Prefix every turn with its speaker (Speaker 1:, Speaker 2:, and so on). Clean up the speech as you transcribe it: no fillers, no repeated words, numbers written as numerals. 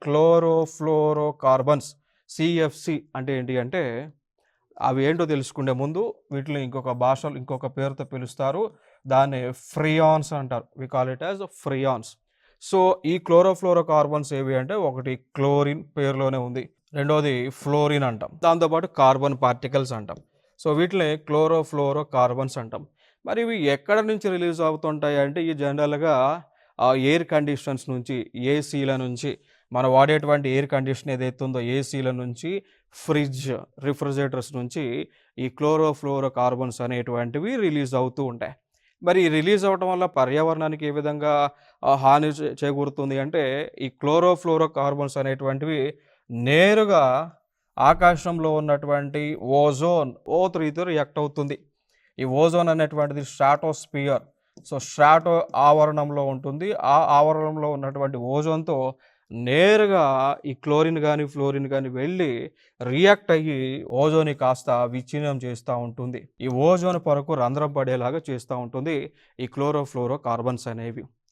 Speaker 1: Chlorofluorocarbons. CFC అంటే ఏంటి అంటే అవి ఏంటో తెలుసుకునే ముందు వీటిని ఇంకొక పేరుతో పిలుస్తారు. దాన్ని ఫ్రియాన్స్ అంటారు. We call it as freons. So ఈ క్లోరోఫ్లోరోకార్బన్స్ ఏవి అంటే ఒకటి క్లోరిన్ పేరులోనే ఉంది. రెండోది ఫ్లోరిన్ అంటాం. దాంతోపాటు కార్బన్ పార్టికల్స్ అంటాం. సో వీటిని క్లోరోఫ్లోరోకార్బన్స్ అంటాం. మరి ఇవి ఎక్కడ నుంచి రిలీజ్ అవుతుంటాయి అంటే ఈ జనరల్‌గా ఎయిర్ కండిషన్స్ నుంచి, ఏసీల నుంచి మనం వాడేటువంటి ఎయిర్ కండిషన్ ఏదైతే ఉందో ఏసీల నుంచి, ఫ్రిడ్జ్, రిఫ్రిజిరేటర్స్ నుంచి ఈ క్లోరోఫ్లోరోకార్బన్స్ అనేటువంటివి రిలీజ్ అవుతూ ఉంటాయి. మరి ఈ రిలీజ్ అవ్వటం వల్ల పర్యావరణానికి ఏ విధంగా హాని చేకూరుతుంది అంటే ఈ క్లోరోఫ్లోరోకార్బన్స్ అనేటువంటివి నేరుగా ఆకాశంలో ఉన్నటువంటి ఓజోన్ O3తో రియాక్ట్ అవుతుంది. ఈ ఓజోన్ అనేటువంటిది స్ట్రాటోస్ఫియర్. సో స్ట్రాటో ఆవరణంలో ఉంటుంది. ఆ ఆవరణంలో ఉన్నటువంటి ఓజోన్‌తో నేరుగా ఈ క్లోరిన్ గాని, ఫ్లోరిన్ గాని వెళ్ళి రియాక్ట్ అయ్యి ఓజోన్‌ని కాస్త విచ్ఛిన్నం చేస్తా ఉంటుంది. ఈ ఓజోన్ పొరకు రంధ్రం పడేలాగా చేస్తా ఉంటుంది ఈ క్లోరోఫ్లోరోకార్బన్స్ అనేవి.